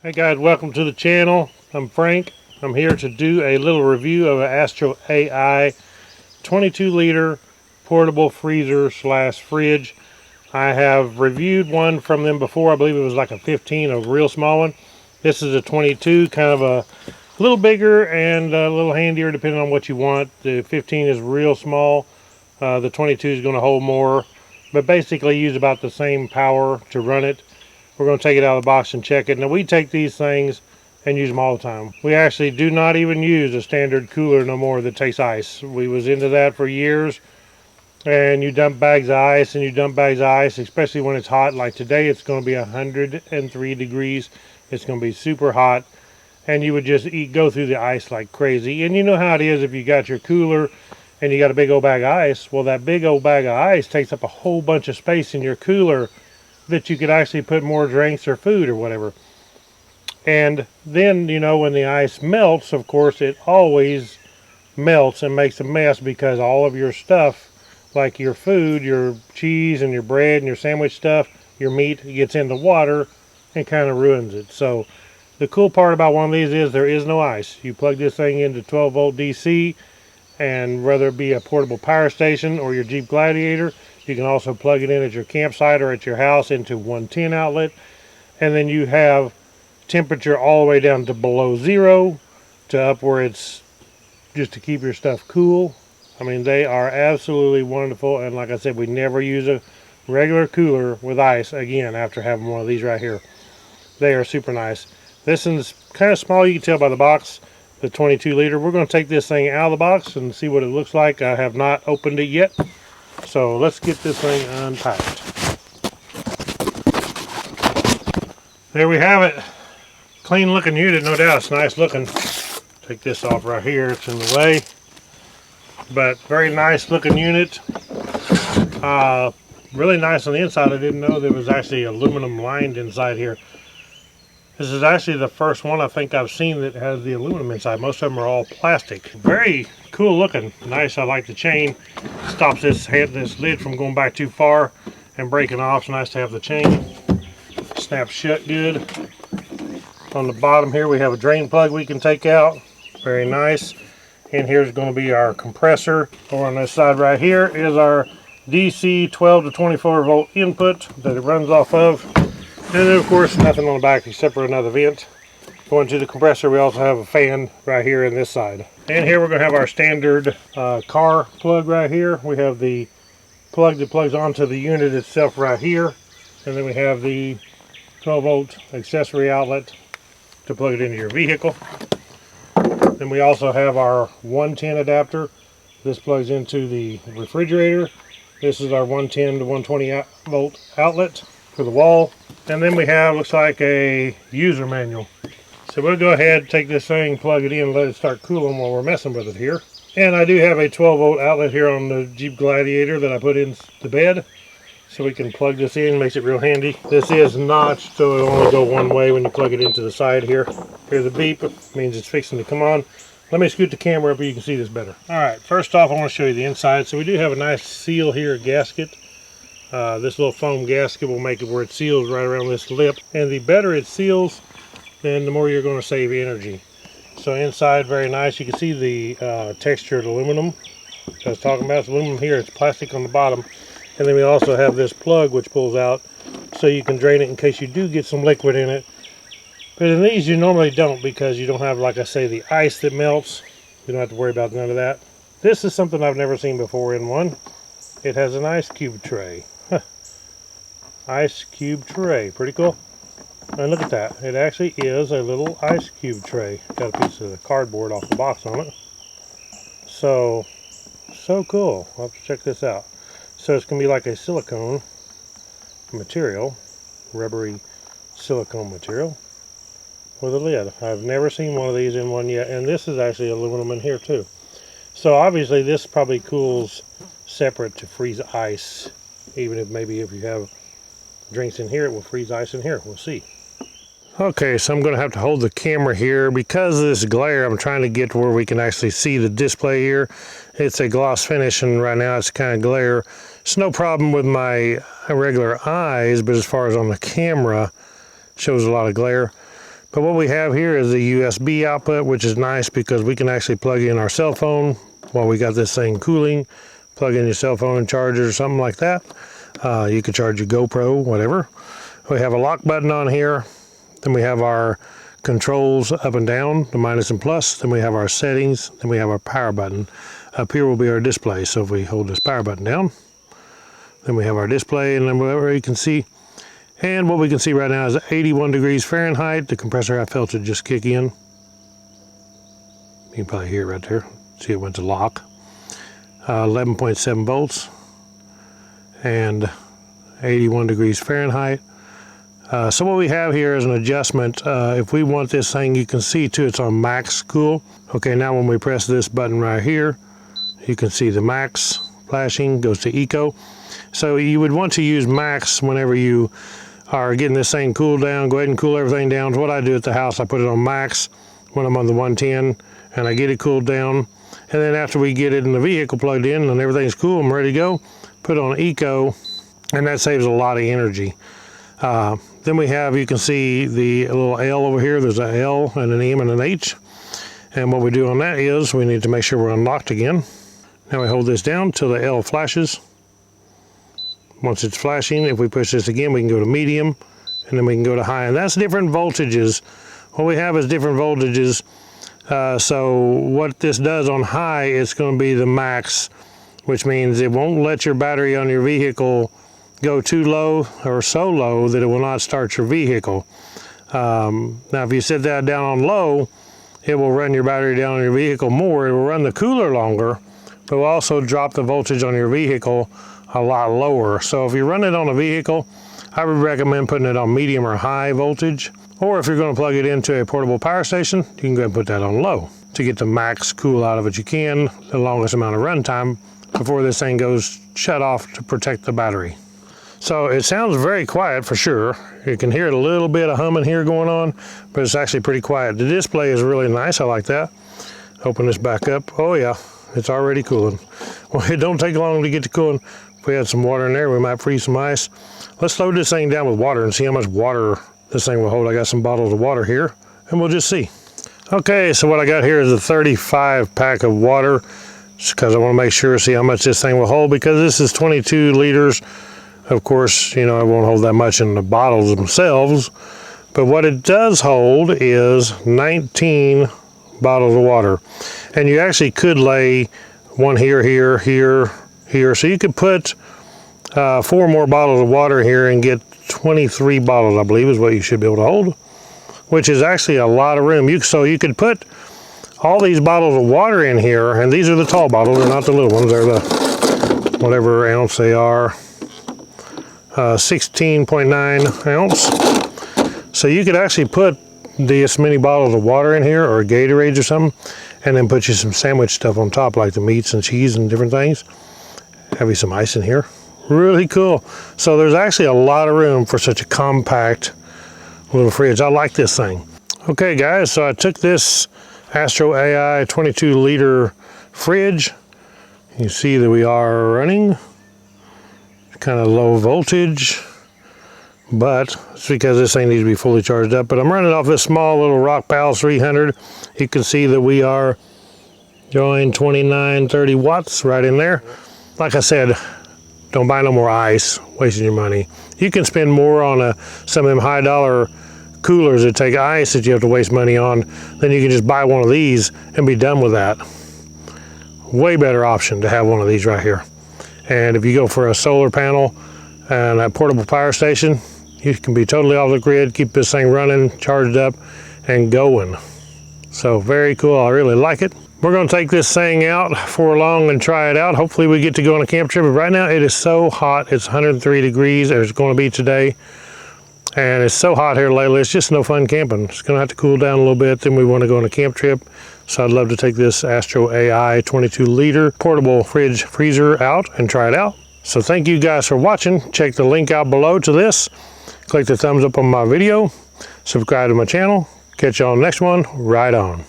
Hey guys, welcome to the channel. I'm Frank. I'm here to do a little review of an AstroAI 22-liter portable freezer slash fridge. I have reviewed one from them before. I believe it was like a 15, a real small one. This is a 22, kind of a little bigger and a little handier depending on what you want. The 15 is real small. The 22 is going to hold more, but basically use about the same power to run it. We're going to take it out of the box and check it. Now we take these things and use them all the time. We actually do not even use a standard cooler no more that takes ice. We was into that for years. And you dump bags of ice and you dump bags of ice, especially when it's hot. Like today it's going to be 103 degrees. It's going to be super hot. And you would just go through the ice like crazy. And you know how it is if you got your cooler and you got a big old bag of ice. Well, that big old bag of ice takes up a whole bunch of space in your cooler that you could actually put more drinks or food or whatever. And then, you know, when the ice melts, of course, it always melts and makes a mess because all of your stuff, like your food, your cheese and your bread and your sandwich stuff, your meat, gets in the water and kind of ruins it. So the cool part about one of these is there is no ice. You plug this thing into 12 volt DC, and whether it be a portable power station or your Jeep Gladiator, you can also plug it in at your campsite or at your house into 110 outlet. And then you have temperature all the way down to below zero to up where it's just to keep your stuff cool. I mean, they are absolutely wonderful. And like I said, we never use a regular cooler with ice again after having one of these right here. They are super nice. This is kind of small. You can tell by the box, the 22 liter. We're going to take this thing out of the box and see what it looks like. I have not opened it yet. So let's get this thing unpacked. There we have it. Clean looking unit, no doubt. It's nice looking. Take this off right here. It's in the way. But very nice looking unit. Really nice on the inside. I didn't know there was actually aluminum lined inside here. This is actually the first one I think I've seen that has the aluminum inside. Most of them are all plastic. Very cool looking. Nice. I like the chain. Stops this lid from going back too far and breaking off. It's nice to have the chain. Snaps shut good. On the bottom here we have a drain plug we can take out. Very nice. And here's going to be our compressor. Over on this side right here is our DC 12 to 24 volt input that it runs off of. And then of course nothing on the back except for another vent. Going to the compressor, we also have a fan right here in this side. And here we're going to have our standard car plug right here. We have the plug that plugs onto the unit itself right here. And then we have the 12 volt accessory outlet to plug it into your vehicle. Then we also have our 110 adapter. This plugs into the refrigerator. This is our 110 to 120 volt outlet for the wall. And then we have, looks like a user manual. So we'll go ahead, take this thing, plug it in, and let it start cooling while we're messing with it here. And I do have a 12 volt outlet here on the Jeep Gladiator that I put in the bed. So we can plug this in, makes it real handy. This is notched, so it'll only go one way when you plug it into the side here. Here's the beep, means it's fixing to come on. Let me scoot the camera up so you can see this better. Alright, first off I want to show you the inside. So we do have a nice seal here, gasket. This little foam gasket will make it where it seals right around this lip. And the better it seals, then the more you're going to save energy. So inside, very nice. You can see the textured aluminum I was talking about. It's aluminum here, it's plastic on the bottom. And then we also have this plug which pulls out so you can drain it in case you do get some liquid in it. But in these you normally don't because you don't have, like I say, the ice that melts. You don't have to worry about none of that. This is something I've never seen before in one. It has an ice cube tray. Ice cube tray, pretty cool. And look at that, it actually is a little ice cube tray. Got a piece of cardboard off the box on it. So cool. I'll have to check this out. So it's going to be like a silicone material, rubbery silicone material with a lid. I've never seen one of these in one yet, and this is actually aluminum in here too. So obviously this probably cools separate to freeze ice, even if maybe if you have drinks in here, it will freeze ice in here. We'll see. Okay, so I'm going to have to hold the camera here because of this glare. I'm trying to get to where we can actually see the display here. It's a gloss finish, and right now it's kind of glare. It's no problem with my regular eyes, but as far as on the camera, it shows a lot of glare. But what we have here is the USB output, which is nice because we can actually plug in our cell phone while we got this thing cooling. Plug in your cell phone charger or something like that. You could charge your GoPro, whatever. We have a lock button on here. Then we have our controls up and down, the minus and plus. Then we have our settings. Then we have our power button. Up here will be our display. So if we hold this power button down, then we have our display, and then whatever you can see. And what we can see right now is 81 degrees Fahrenheit. The compressor, I felt it just kick in. You can probably hear it right there. See, it went to lock. 11.7 volts and 81 degrees Fahrenheit. So what we have here is an adjustment. If we want this thing, you can see too, it's on max cool. Okay, now when we press this button right here, you can see the max flashing, goes to eco. So you would want to use max whenever you are getting this thing cooled down. Go ahead and cool everything down. What I do at the house, I put it on max when I'm on the 110 and I get it cooled down. And then after we get it in the vehicle plugged in and everything's cool, I'm ready to go, put it on eco, and that saves a lot of energy. Then we have, you can see the little L over here. There's an L and an M and an H. And what we do on that is we need to make sure we're unlocked again. Now we hold this down till the L flashes. Once it's flashing, if we push this again, we can go to medium, and then we can go to high. And that's different voltages. What we have is different voltages. So what this does on high, it's going to be the max, which means it won't let your battery on your vehicle go too low or so low that it will not start your vehicle. Now if you set that down on low, it will run your battery down on your vehicle more. It will run the cooler longer, but will also drop the voltage on your vehicle a lot lower. So if you run it on a vehicle, I would recommend putting it on medium or high voltage. Or if you're going to plug it into a portable power station, you can go ahead and put that on low. To get the max cool out of it you can, the longest amount of runtime before this thing goes shut off to protect the battery. So it sounds very quiet for sure. You can hear a little bit of humming here going on, but it's actually pretty quiet. The display is really nice, I like that. Open this back up. Oh yeah, it's already cooling. Well, it don't take long to get to cooling. If we had some water in there, we might freeze some ice. Let's load this thing down with water and see how much water this thing will hold. I got some bottles of water here, and we'll just see. Okay, so what I got here is a 35 pack of water, just because I want to make sure, see how much this thing will hold, because this is 22 liters. Of course, you know, it won't hold that much in the bottles themselves, but what it does hold is 19 bottles of water. And you actually could lay one here, here, here, here. So you could put 4 more bottles of water here and get 23 bottles, I believe, is what you should be able to hold, which is actually a lot of room. So you could put all these bottles of water in here, and these are the tall bottles, they're not the little ones, they're the whatever ounce they are, 16.9 ounce. So you could actually put this many bottles of water in here, or Gatorade or something, and then put you some sandwich stuff on top, like the meats and cheese and different things. Have you some ice in here. Really cool. So there's actually a lot of room for such a compact little fridge. I like this thing. Okay guys, so I took this AstroAI 22 liter fridge. You see that we are running kind of low voltage, but it's because this thing needs to be fully charged up. But I'm running off this small little Rockpal 300. You can see that we are going 29, 30 watts right in there. Like I said, don't buy no more ice, wasting your money. You can spend more on some of them high dollar coolers that take ice that you have to waste money on, then you can just buy one of these and be done with that. Way better option to have one of these right here. And if you go for a solar panel and a portable power station, you can be totally off the grid, keep this thing running, charged up, and going. So very cool, I really like it. We're gonna take this thing out for long and try it out. Hopefully we get to go on a camp trip, but right now it is so hot. It's 103 degrees, it's gonna be today. And it's so hot here lately, it's just no fun camping. It's gonna have to cool down a little bit, then we wanna go on a camp trip. So I'd love to take this AstroAI 22 liter portable fridge freezer out and try it out. So thank you guys for watching. Check the link out below to this. Click the thumbs up on my video. Subscribe to my channel. Catch you on the next one. Right on.